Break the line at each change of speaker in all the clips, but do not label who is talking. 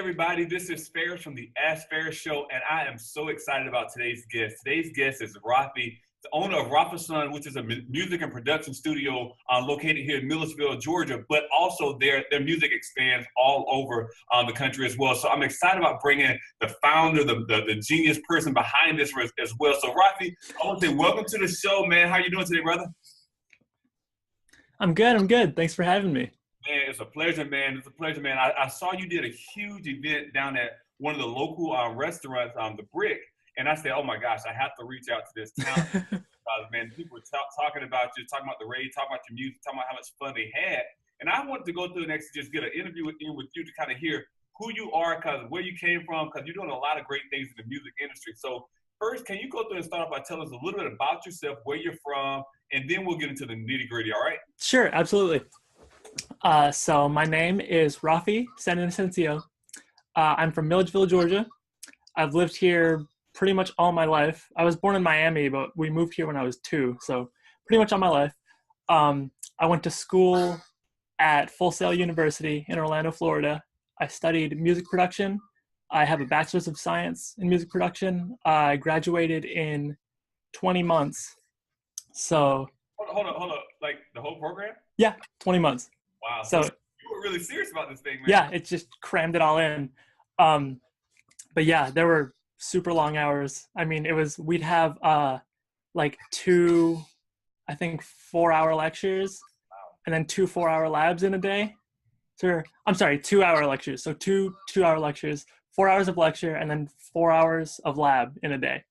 everybody? This is Faris from the ASKFaris show, and I am so excited about today's guest. Today's guest is Rafi, the owner of Rafasan, which is a music and production studio located here in Milledgeville, Georgia, but also their music expands all over the country as well. So I'm excited about bringing the founder, the genius person behind this as well. So Rafi, I want to say welcome to the show, man. How you doing today, brother?
I'm good. Thanks for having me.
Man, it's a pleasure, man. It's a pleasure, man. I saw you did a huge event down at one of the local restaurants, The Brick, and I said, oh my gosh, I have to reach out to this town. Man, people were talking about you, talking about the rave, talking about your music, talking about how much fun they had. And I wanted to go through and actually just get an interview with you to kind of hear who you are, where you came from, because you're doing a lot of great things in the music industry. So first, can you go through and start off by telling us a little bit about yourself, where you're from, and then we'll get into the nitty gritty, all right?
Sure, absolutely. So my name is Rafi San Inocencio. I'm from Milledgeville, Georgia. I've lived here pretty much all my life. I was born in Miami, but we moved here when I was 2, so pretty much all my life. I went to school at Full Sail University in Orlando, Florida. I studied music production. I have a Bachelor of Science in music production. I graduated in 20 months. So
hold on. Like the whole program?
Yeah, 20 months.
Wow.
So
you were really serious about this thing, man.
Yeah, it just crammed it all in. But yeah, there were super long hours. I mean, we'd have like 2, I think 4-hour lectures, and then 2 4-hour labs in a day. I'm sorry, 2-hour lectures. So 2-hour lectures, 4 hours of lecture, and then 4 hours of lab in a day.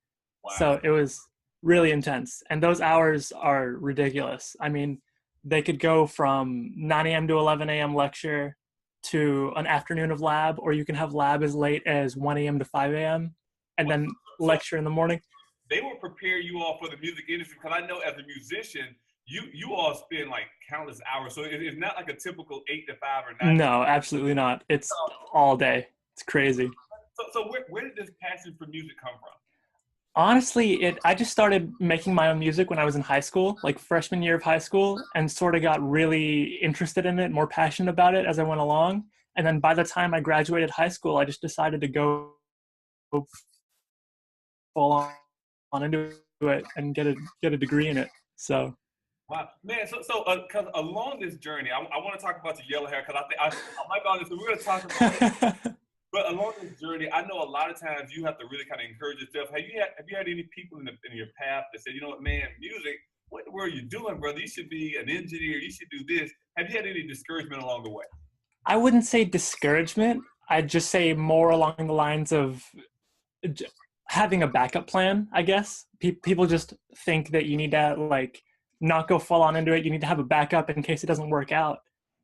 Wow. So it was really intense. And those hours are ridiculous. I mean, they could go from 9 a.m. to 11 a.m. lecture to an afternoon of lab, or you can have lab as late as 1 a.m. to 5 a.m. and then lecture in the morning.
They will prepare you all for the music industry, because I know as a musician, you all spend like countless hours. So it's not like a typical 8 to 5 or 9.
No, absolutely not. It's all day. It's crazy.
So where did this passion for music come from?
Honestly, I just started making my own music when I was in high school, like freshman year of high school, and sort of got really interested in it, more passionate about it as I went along. And then by the time I graduated high school, I just decided to go full on into it and get a degree in it. So.
Wow, man. So cause along this journey, I want to talk about your yellow hair, because I like all this. So we're going to talk about it. But along this journey, I know a lot of times you have to really kind of encourage yourself. Have you had any people in your path that said, you know what, man, music, what in the world are you doing, brother? You should be an engineer. You should do this. Have you had any discouragement along the way?
I wouldn't say discouragement. I'd just say more along the lines of having a backup plan, I guess. People just think that you need to like not go full on into it. You need to have a backup in case it doesn't work out.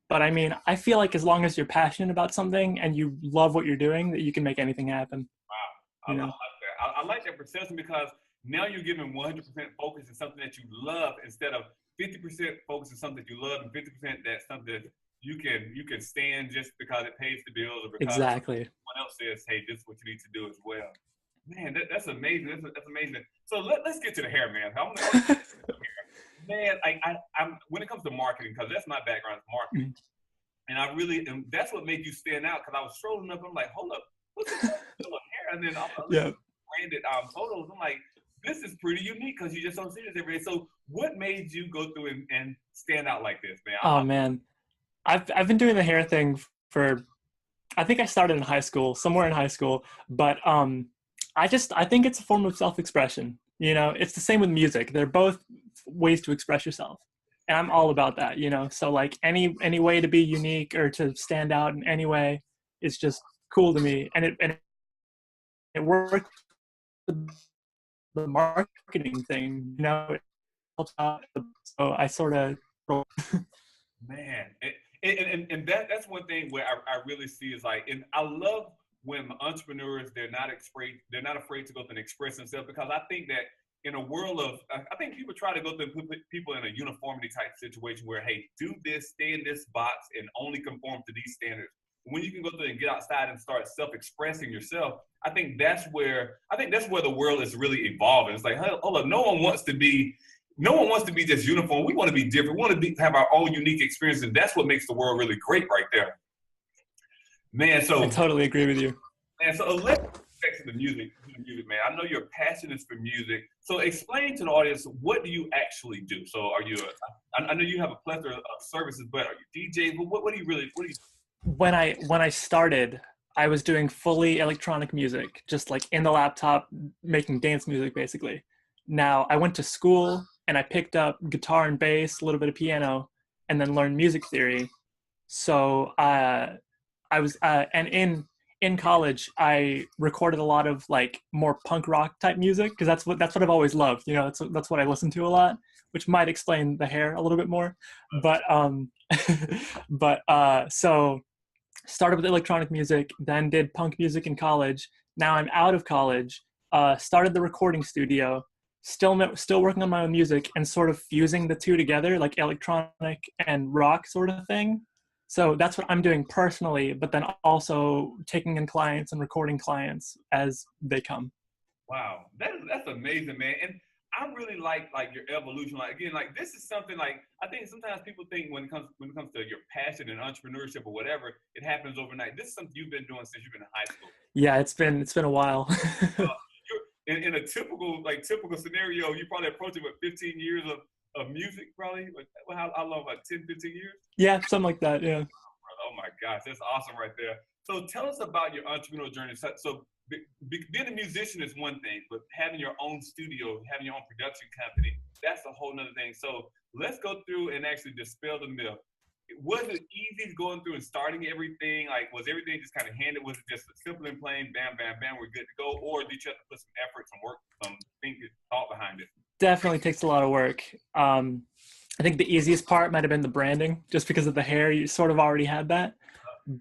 But I mean, I feel like as long as you're passionate about something and you love what you're doing, that you can make anything happen.
Wow. I like that. I like that perception, because now you're giving 100% focus on something that you love, instead of 50% focus on something that you love and 50% that's something that you can stand just because it pays the bills, or because
exactly.
someone else says, hey, this is what you need to do as well. Man, that's amazing. That's amazing. So let's get to the hair, man. Man, I'm when it comes to marketing, because that's my background, is marketing, and that's what made you stand out. Because I was strolling up, I'm like, hold up, what's this hair? And then I'm branded photos. I'm like, this is pretty unique, because you just don't see this every day. So what made you go through and stand out like this, man?
Oh man, I've been doing the hair thing for, I think I started in high school, somewhere in high school, but I think it's a form of self-expression. You know, it's the same with music. They're both ways to express yourself, and I'm all about that. You know, so like any way to be unique or to stand out in any way is just cool to me, and it works with the marketing thing. You know, it helps out. So I sort of
man, and that's one thing where I really see is like, and I love when entrepreneurs, they're not afraid to go through and express themselves, because I think that in a world of, I think people try to go through and put people in a uniformity type situation where, hey, do this, stay in this box, and only conform to these standards. When you can go through and get outside and start self-expressing yourself, I think that's where the world is really evolving. It's like, hold up, no one wants to be just uniform. We want to be different. We want to have our own unique experience, and that's what makes the world really great right there. Man,
I
so
totally agree with you.
let's get back to the music, man. I know your passion is for music. So explain to the audience, what do you actually do? So are you I know you have a plethora of services, but are you DJ? What do you really, what do you?
When I started, I was doing fully electronic music, just like in the laptop, making dance music basically. Now I went to school and I picked up guitar and bass, a little bit of piano, and then learned music theory. So I was and in college I recorded a lot of like more punk rock type music because that's what I've always loved. You know, that's what I listen to a lot, which might explain the hair a little bit more. But but so started with electronic music, then did punk music in college. Now I'm out of college. Started the recording studio. Still working on my own music and sort of fusing the two together, like electronic and rock sort of thing. So that's what I'm doing personally, but then also taking in clients and recording clients as they come.
Wow, that's amazing, man. And I really like your evolution. Like again, like this is something like I think sometimes people think when it comes to your passion and entrepreneurship or whatever, it happens overnight. This is something you've been doing since you've been in high school.
Yeah, it's been a while.
You're in a typical scenario, you probably approach it with 15 years of music, probably. Like, how long? Like 10, 15 years?
Yeah, something like that. Yeah.
Oh my gosh, that's awesome right there. So tell us about your entrepreneurial journey. Being a musician is one thing, but having your own studio, having your own production company, that's a whole nother thing. So let's go through and actually dispel the myth. Was it easy going through and starting everything? Like, was everything just kind of handed? Was it just simple and plain, bam, bam, bam, we're good to go? Or did you have to put some effort, some work, some thinking, thought behind it?
Definitely takes a lot of work. I think the easiest part might have been the branding, just because of the hair. You sort of already had that.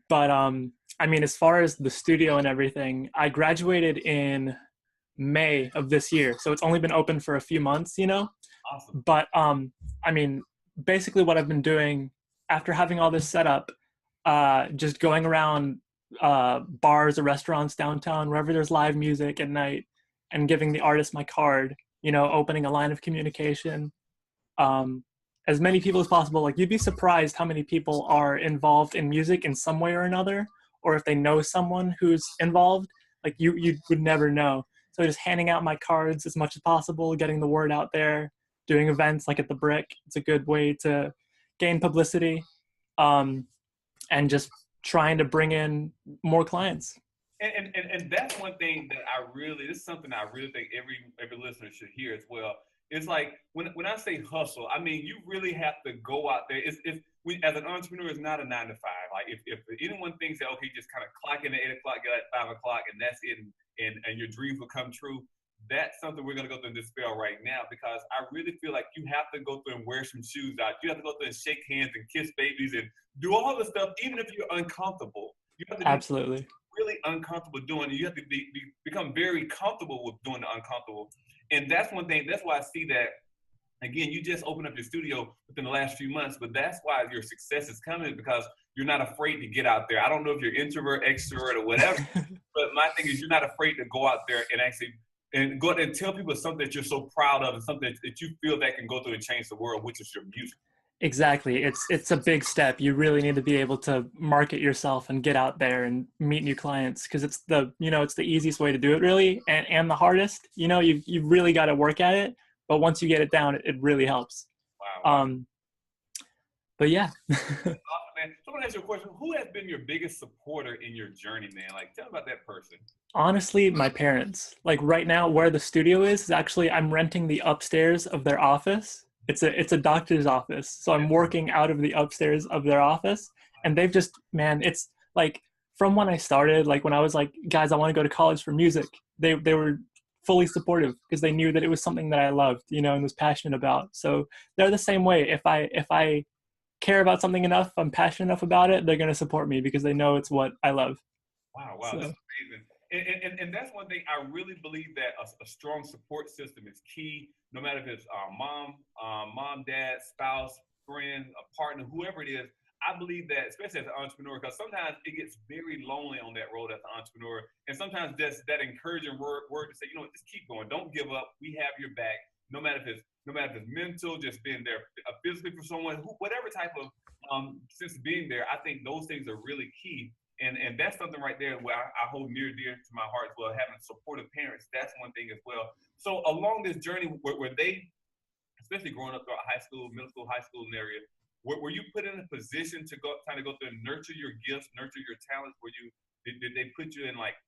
But I mean, as far as the studio and everything, I graduated in May of this year, so it's only been open for a few months, you know.
Awesome.
But I mean, basically, what I've been doing after having all this set up, just going around bars or restaurants downtown, wherever there's live music at night, and giving the artist my card. You know, opening a line of communication. Um, as many people as possible. Like you'd be surprised how many people are involved in music in some way or another, or if they know someone who's involved, like you would never know. So just handing out my cards as much as possible, getting the word out there, doing events like at the Brick. It's a good way to gain publicity, um, and just trying to bring in more clients.
And that's one thing that this is something I really think every listener should hear as well. It's like when I say hustle, I mean you really have to go out there. As an entrepreneur, it's not a 9 to 5. Like if anyone thinks that okay, just kind of clock in at 8 o'clock, get at 5 o'clock, and that's it, and your dreams will come true. That's something we're gonna go through and dispel right now because I really feel like you have to go through and wear some shoes out. You have to go through and shake hands and kiss babies and do all the stuff, even if you're uncomfortable. You have to do
Absolutely.
really uncomfortable doing it. You have to become very comfortable with doing the uncomfortable. And that's one thing, that's why I see that, again, you just opened up your studio within the last few months, but that's why your success is coming because you're not afraid to get out there. I don't know if you're introvert, extrovert, or whatever, but my thing is you're not afraid to go out there and actually and go out and tell people something that you're so proud of and something that you feel that can go through and change the world, which is your music.
Exactly. It's a big step. You really need to be able to market yourself and get out there and meet new clients because it's the easiest way to do it really and the hardest. You know, you really got to work at it, but once you get it down, it really helps.
Wow.
But yeah.
Awesome, man. So I want to ask you a question. Who has been your biggest supporter in your journey, man? Like, tell me about that person.
Honestly, my parents. Like right now where the studio is actually I'm renting the upstairs of their office. It's a doctor's office. So I'm working out of the upstairs of their office and they've just man, it's like from when I started, like when I was like, guys, I want to go to college for music. They were fully supportive because they knew that it was something that I loved, you know, and was passionate about. So they're the same way. If I care about something enough, I'm passionate enough about it, they're going to support me because they know it's what I love.
Wow,
So
that's amazing. And that's one thing I really believe that a strong support system is key. No matter if it's mom, dad, spouse, friend, a partner, whoever it is. I believe that, especially as an entrepreneur, because sometimes it gets very lonely on that road as an entrepreneur, and sometimes just that encouraging word to say, you know what, just keep going, don't give up. We have your back, no matter if it's mental, just being there physically for someone, whatever type of sense of being there. I think those things are really key. And that's something right there where I hold near and dear to my heart as well. Having supportive parents, that's one thing as well. So along this journey, where they, especially growing up throughout high school, middle school, high school area, were you put in a position to go kind of go through and nurture your gifts, nurture your talents? Were you did they put you in like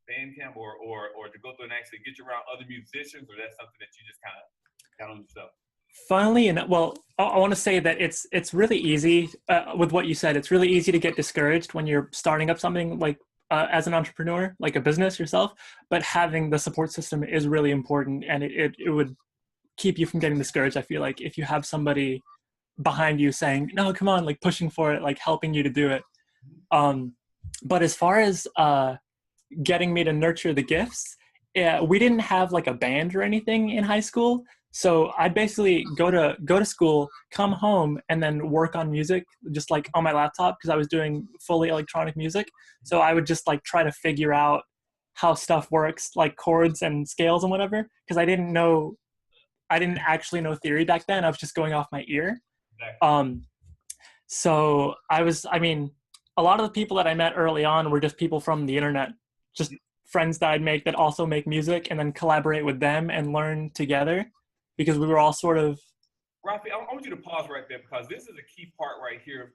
band camp or to go through and actually get you around other musicians, or that's something that you just kind of got on yourself?
Funnily enough, well, I want to say that it's really easy with what you said. It's really easy to get discouraged when you're starting up something like as an entrepreneur, like a business yourself. But having the support system is really important, and it would keep you from getting discouraged. I feel like if you have somebody behind you saying, "No, come on," like pushing for it, like helping you to do it. But as far as getting me to nurture the gifts, we didn't have like a band or anything in high school. So I'd basically go to school, come home, and then work on music just like on my laptop because I was doing fully electronic music. So I would just like try to figure out how stuff works, like chords and scales and whatever, because I didn't actually know theory back then. I was just going off my ear. So I mean, a lot of the people that I met early on were just people from the internet, just friends that I'd make that also make music and then collaborate with them and learn together because we were all sort of.
Rafi, I want you to pause right there because this is a key part right here.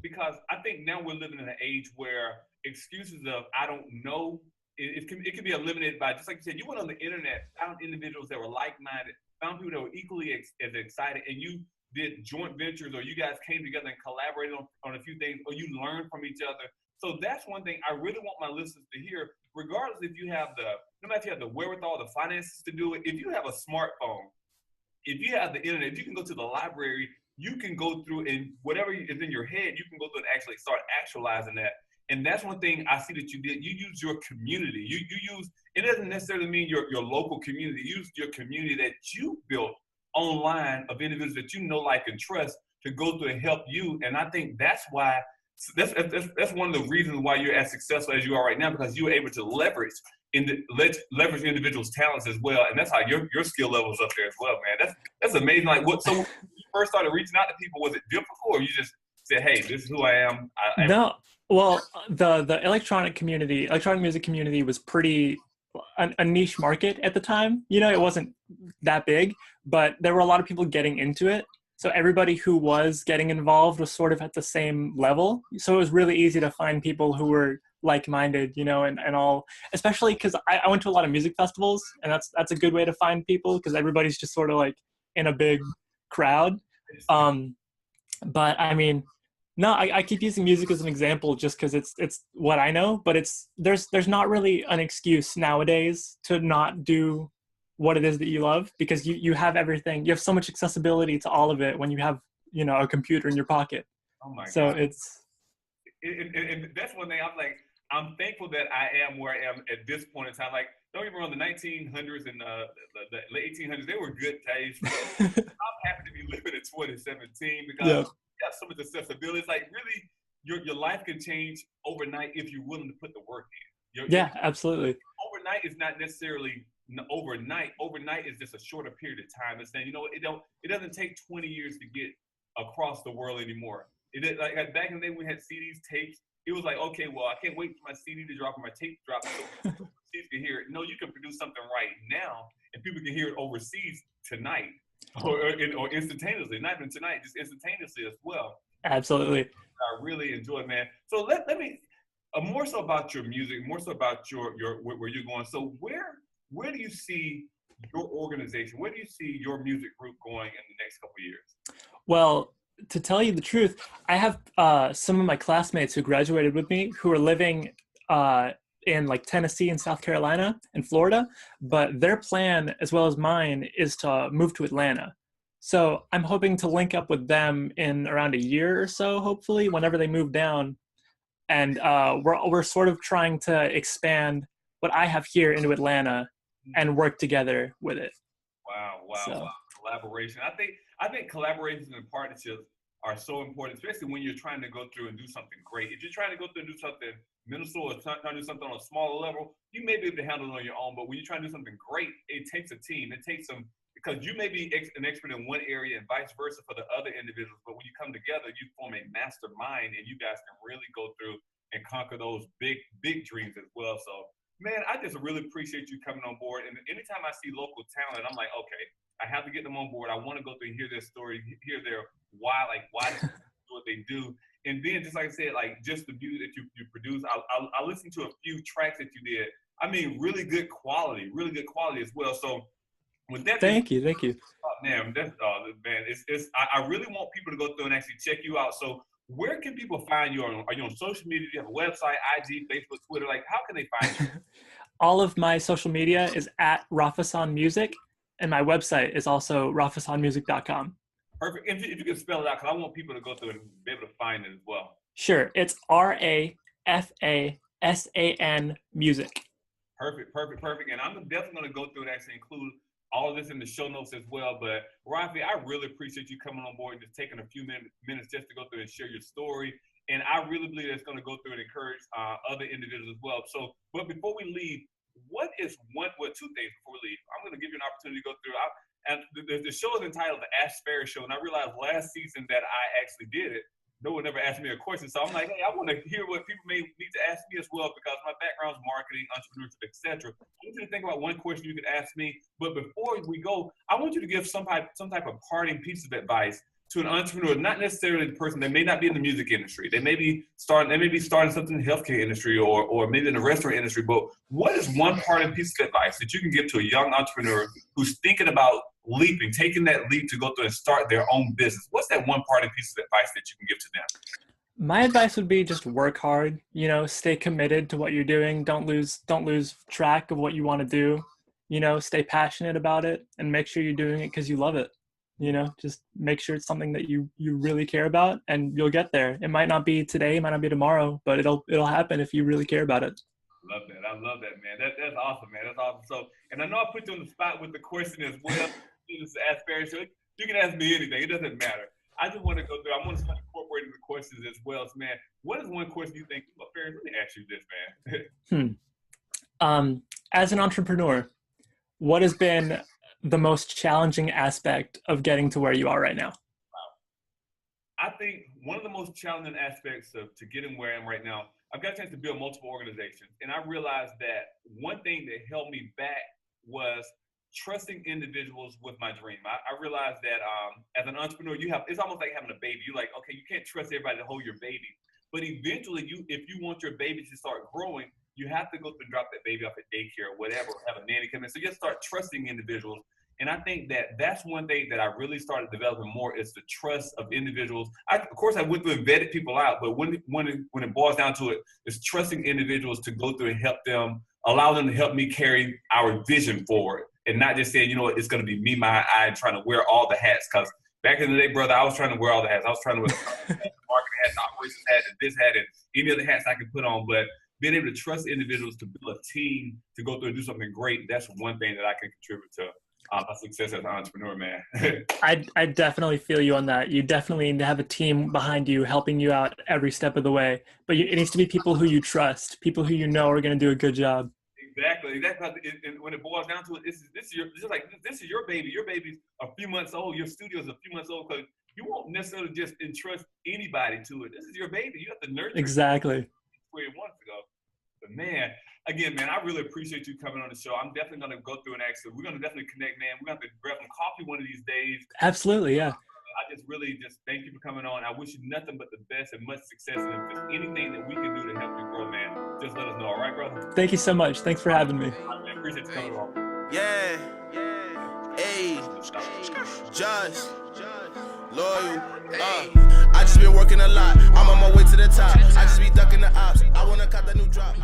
Because I think now we're living in an age where excuses of I don't know, it can be eliminated by, just like you said, you went on the internet, found individuals that were like-minded, found people that were equally as excited, and you did joint ventures, or you guys came together and collaborated on a few things, or you learned from each other. So that's one thing I really want my listeners to hear, regardless if you have no matter if you have the wherewithal, the finances to do it, if you have a smartphone, if you have the internet, you can go to the library, you can go through and whatever is in your head, you can go through and actually start actualizing that. And that's one thing I see that you did. You use your community. You use, it doesn't necessarily mean your local community. You use your community that you built online of individuals that you know, like, and trust to go through and help you. And I think that's why, that's one of the reasons why you're as successful as you are right now, because you were able to leverage individuals' talents as well. And that's how your skill level is up there as well, man. That's amazing. Like, so when you first started reaching out to people, was it difficult, or you just said, hey, this is who I am?
No. Well, the electronic music community was pretty a niche market at the time. You know, it wasn't that big, but there were a lot of people getting into it. So everybody who was getting involved was sort of at the same level. So it was really easy to find people who were like-minded, you know, and all, especially because I went to a lot of music festivals, and that's a good way to find people because everybody's just sort of like in a big crowd. But I mean, no, I keep using music as an example just because it's what I know, but there's not really an excuse nowadays to not do what it is that you love, because you have everything. You have so much accessibility to all of it when you have, you know, a computer in your pocket.
Oh my
so
God.
it's
and that's one thing I'm thankful that I am where I am at this point in time. Like, don't get me wrong, the 1900s and the late 1800s, they were good days. I'm happy to be living in 2017 because you have so much accessibility. It's like, really, your life can change overnight if you're willing to put the work in.
Absolutely.
Overnight is not necessarily overnight. Overnight is just a shorter period of time. It's saying, you know, it doesn't take 20 years to get across the world anymore. It is like back in the day when we had CDs, tapes. It was like, okay, well, I can't wait for my CD to drop or my tape to drop so overseas can hear it. No, you can produce something right now, and people can hear it overseas tonight or instantaneously. Not even tonight, just instantaneously as well.
Absolutely.
I really enjoy it, man. So let me more so about your music, more so about your where you're going. So where do you see your organization? Where do you see your music group going in the next couple of years?
Well, to tell you the truth, I have some of my classmates who graduated with me who are living in like Tennessee and South Carolina and Florida, but their plan, as well as mine, is to move to Atlanta. So I'm hoping to link up with them in around a year or so, hopefully, whenever they move down. And we're sort of trying to expand what I have here into Atlanta and work together with it.
Wow. Collaboration. I think collaborations and partnerships are so important, especially when you're trying to go through and do something great. If you're trying to go through and do something minuscule or trying to do something on a smaller level, you may be able to handle it on your own. But when you're trying to do something great, it takes a team. It takes some, because you may be an expert in one area and vice versa for the other individuals. But when you come together, you form a mastermind, and you guys can really go through and conquer those big dreams as well. So, man, I just really appreciate you coming on board. And anytime I see local talent, I'm like, okay, I have to get them on board. I want to go through and hear their story, hear their why they do what they do. And then, just like I said, like just the music that you produce, I listened to a few tracks that you did. I mean, really good quality as well. So, with that,
thank you.
Man, I really want people to go through and actually check you out. So, where can people find you? Are you on social media? Do you have a website, IG, Facebook, Twitter? Like, how can they find you?
All of my social media is at Rafasan Music, and my website is also rafasanmusic.com.
Perfect. If you can spell it out, because I want people to go through and be able to find it as well.
Sure. It's RAFASAN Music.
Perfect. And I'm definitely going to go through and actually include all of this in the show notes as well. But Rafi, I really appreciate you coming on board and just taking a few minutes just to go through and share your story. And I really believe it's going to go through and encourage other individuals as well. So, but before we leave, two things before we leave. I'm going to give you an opportunity to go through. And the show is entitled The ASKFaris Show. And I realized last season that I actually did it. No one ever asked me a question. So I'm like, hey, I want to hear what people may need to ask me as well, because my background is marketing, entrepreneurship, etc. I want you to think about one question you could ask me. But before we go, I want you to give some type of parting piece of advice to an entrepreneur, not necessarily the person that may not be in the music industry. They may be starting something in the healthcare industry or maybe in the restaurant industry. But what is one parting piece of advice that you can give to a young entrepreneur who's thinking about taking that leap to go through and start their own business? What's that one parting piece of advice that you can give to them?
My advice would be just work hard, stay committed to what you're doing. Don't lose track of what you want to do, stay passionate about it and make sure you're doing it because you love it. Just make sure it's something that you really care about, and you'll get there. It might not be today, it might not be tomorrow, but it'll happen if you really care about it.
I love that, man. That's awesome, man. That's awesome. So, and I know I put you on the spot with the question as well. This Ask Faris. You can ask me anything. It doesn't matter. I just want to go through. I want to start incorporating the questions as well. So, man, what is one question you think, Faris, let me ask you this,
man. As an entrepreneur, what has been the most challenging aspect of getting to where you are right now?
Wow. I think one of the most challenging aspects to getting where I am right now, I've got a chance to build multiple organizations. And I realized that one thing that held me back was trusting individuals with my dream. I realized that as an entrepreneur, it's almost like having a baby. You're like, okay, you can't trust everybody to hold your baby. But eventually, if you want your baby to start growing, you have to go through and drop that baby off at daycare or whatever, or have a nanny come in. So you just start trusting individuals. And I think that's one thing that I really started developing more, is the trust of individuals. Of course, I went through and vetted people out, but when it boils down to it, it's trusting individuals to go through and help them, allow them to help me carry our vision forward, and not just saying, it's going to be me, my eye, trying to wear all the hats. Because back in the day, brother, I was trying to wear all the hats. I was trying to wear the marketing hat, the operations hat, and this hat, and any other hats I could put on. But being able to trust individuals to build a team to go through and do something great, that's one thing that I can contribute to my success as an entrepreneur, man.
I definitely feel you on that. You definitely need to have a team behind you, helping you out every step of the way. But it needs to be people who you trust, people who you know are going to do a good job.
Exactly. And when it boils down to it, this is your baby. Your baby's a few months old. Your studio's a few months old, because you won't necessarily just entrust anybody to it. This is your baby. You have to nurture
exactly.
It where it wants to go. But man, again, man, I really appreciate you coming on the show. I'm definitely going to go through and we're going to definitely connect, man. We're going to have to grab some coffee one of these days.
Absolutely, yeah.
I just thank you for coming on. I wish you nothing but the best and much success. And if there's anything that we can do to help you grow, man, just let us know. All right, brother?
Thank you so much. Thanks for having me.
I appreciate you coming on.
Yeah. Hey. Just. Loyal. I just been working a lot. I'm on my way to the top. I just be ducking the ops. I wanna cut the new drop.